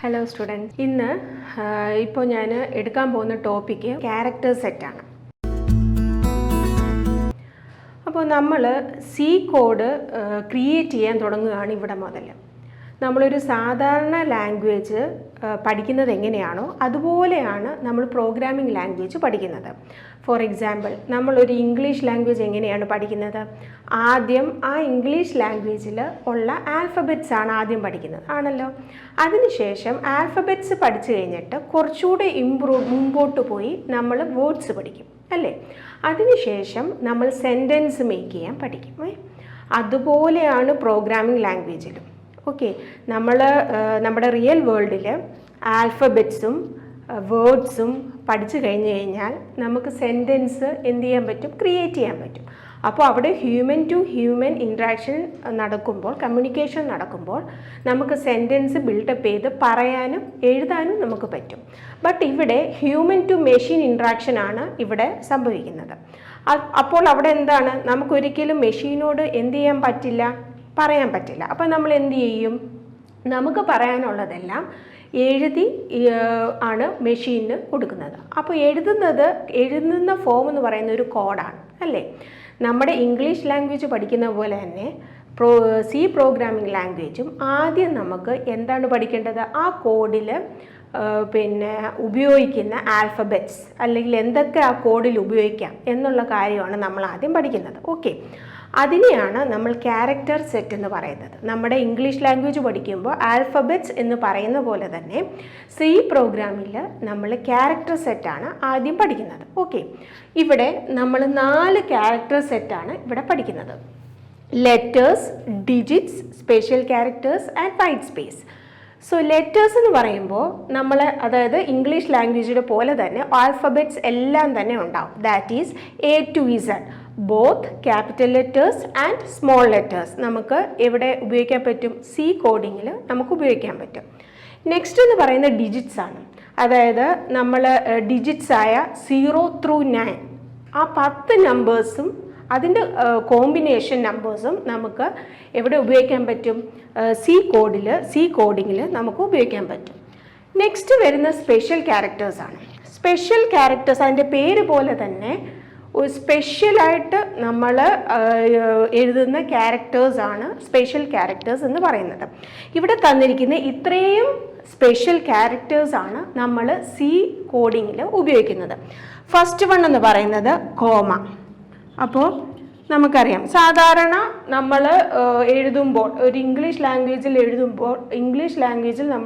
Hello students, ഇന്ന് ഇപ്പോൾ ഞാൻ എടുക്കാൻ പോകുന്ന ടോപ്പിക്ക് ക്യാരക്ടർ സെറ്റാണ്. അപ്പോൾ നമ്മൾ സി കോഡ് ക്രിയേറ്റ് ചെയ്യാൻ തുടങ്ങുകയാണ് ഇവിടെ മുതൽ. നമ്മളൊരു സാധാരണ ലാംഗ്വേജ് പഠിക്കുന്നത് എങ്ങനെയാണോ അതുപോലെയാണ് നമ്മൾ പ്രോഗ്രാമിംഗ് ലാംഗ്വേജ് പഠിക്കുന്നത്. ഫോർ എക്സാമ്പിൾ, നമ്മളൊരു ഇംഗ്ലീഷ് ലാംഗ്വേജ് എങ്ങനെയാണ് പഠിക്കുന്നത്? ആദ്യം ആ ഇംഗ്ലീഷ് ലാംഗ്വേജിൽ ഉള്ള ആൽഫബറ്റ്സ് ആണ് ആദ്യം പഠിക്കുന്നത്, ആണല്ലോ. അതിനുശേഷം ആൽഫബറ്റ്സ് പഠിച്ചു കഴിഞ്ഞിട്ട് കുറച്ചുകൂടെ മുമ്പോട്ട് പോയി നമ്മൾ വേർഡ്സ് പഠിക്കും, അല്ലേ? അതിനുശേഷം നമ്മൾ സെൻറ്റൻസ് മേക്ക് ചെയ്യാൻ പഠിക്കും. അതുപോലെയാണ് പ്രോഗ്രാമിംഗ് ലാംഗ്വേജിലും. ഓക്കെ, നമ്മുടെ റിയൽ വേൾഡിൽ ആൽഫബറ്റ്സും വേർഡ്സും പഠിച്ചു കഴിഞ്ഞ് കഴിഞ്ഞാൽ നമുക്ക് സെൻറ്റൻസ് എന്ത് ചെയ്യാൻ പറ്റും? ക്രിയേറ്റ് ചെയ്യാൻ പറ്റും. അപ്പോൾ അവിടെ ഹ്യൂമൻ ടു ഹ്യൂമൻ ഇൻട്രാക്ഷൻ നടക്കുമ്പോൾ, കമ്മ്യൂണിക്കേഷൻ നടക്കുമ്പോൾ നമുക്ക് സെൻറ്റൻസ് ബിൽഡപ്പ് ചെയ്ത് പറയാനും എഴുതാനും നമുക്ക് പറ്റും. ബട്ട് ഇവിടെ ഹ്യൂമൻ ടു മെഷീൻ ഇൻട്രാക്ഷൻ ആണ് ഇവിടെ സംഭവിക്കുന്നത്. അപ്പോൾ അവിടെ എന്താണ്? നമുക്കൊരിക്കലും മെഷീനോട് എന്ത് ചെയ്യാൻ പറ്റില്ല? പറയാൻ പറ്റില്ല. അപ്പോൾ നമ്മൾ എന്ത് ചെയ്യും? നമുക്ക് പറയാനുള്ളതെല്ലാം എഴുതി ആണ് മെഷീനിന് കൊടുക്കുന്നത്. അപ്പോൾ എഴുതുന്ന ഫോം എന്ന് പറയുന്ന ഒരു കോഡാണ്, അല്ലേ? നമ്മുടെ ഇംഗ്ലീഷ് ലാംഗ്വേജ് പഠിക്കുന്ന പോലെ തന്നെ സി പ്രോഗ്രാമിംഗ് ലാംഗ്വേജും ആദ്യം നമുക്ക് എന്താണ് പഠിക്കേണ്ടത്? ആ കോഡിൽ ഉപയോഗിക്കുന്ന ആൽഫബറ്റ്സ് അല്ലെങ്കിൽ എന്തൊക്കെ ആ കോഡിൽ ഉപയോഗിക്കാം എന്നുള്ള കാര്യമാണ് നമ്മൾ ആദ്യം പഠിക്കുന്നത്. ഓക്കെ, അതിനെയാണ് നമ്മൾ ക്യാരക്ടർ സെറ്റ് എന്ന് പറയുന്നത്. നമ്മുടെ ഇംഗ്ലീഷ് ലാംഗ്വേജ് പഠിക്കുമ്പോൾ ആൽഫബറ്റ്സ് എന്ന് പറയുന്ന പോലെ തന്നെ സി പ്രോഗ്രാമിൽ നമ്മൾ ക്യാരക്ടർ സെറ്റാണ് ആദ്യം പഠിക്കുന്നത്. ഓക്കെ, ഇവിടെ നമ്മൾ 4 ക്യാരക്ടർ സെറ്റാണ് ഇവിടെ പഠിക്കുന്നത്. Letters, digits, special characters and white space. So letters എന്ന് പറയുമ്പോൾ അതായത് ഇംഗ്ലീഷ് ലാംഗ്വേജിലെ പോലെ തന്നെ ആൽഫബറ്റ്സ് എല്ലാം തന്നെ ഉണ്ടാവും. That is A to Z, both capital letters and small letters നമുക്ക് എവിടെ ഉപയോഗിക്കാൻ പറ്റും? സി കോഡിങ്ങിൽ നമുക്ക് ഉപയോഗിക്കാൻ പറ്റും. നെക്സ്റ്റ് എന്ന് പറയുന്നത് ഡിജിറ്റ്സ് ആണ്. അതായത് നമ്മൾ ഡിജിറ്റ്സ് ആയ 0 through 9 ആ 10 നമ്പേഴ്സും അതിൻ്റെ കോമ്പിനേഷൻ നമ്പേഴ്സും നമുക്ക് എവിടെ ഉപയോഗിക്കാൻ പറ്റും? സി കോഡിങ്ങിൽ നമുക്ക് ഉപയോഗിക്കാൻ പറ്റും. നെക്സ്റ്റ് വരുന്ന സ്പെഷ്യൽ ക്യാരക്ടേഴ്സാണ്. സ്പെഷ്യൽ ക്യാരക്ടേഴ്സ് അതിൻ്റെ പേര് പോലെ തന്നെ ഒരു സ്പെഷ്യലായിട്ട് നമ്മൾ എഴുതുന്ന ക്യാരക്ടേഴ്സാണ് സ്പെഷ്യൽ ക്യാരക്ടേഴ്സ് എന്ന് പറയുന്നത്. ഇവിടെ തന്നിരിക്കുന്ന ഇത്രയും സ്പെഷ്യൽ ക്യാരക്ടേഴ്സാണ് നമ്മൾ സി കോഡിങ്ങിൽ ഉപയോഗിക്കുന്നത്. ഫസ്റ്റ് വൺ എന്ന് പറയുന്നത് കോമ. അപ്പോൾ നമുക്കറിയാം, സാധാരണ നമ്മൾ എഴുതുമ്പോൾ ഒരു ഇംഗ്ലീഷ് ലാംഗ്വേജിൽ നമ്മൾ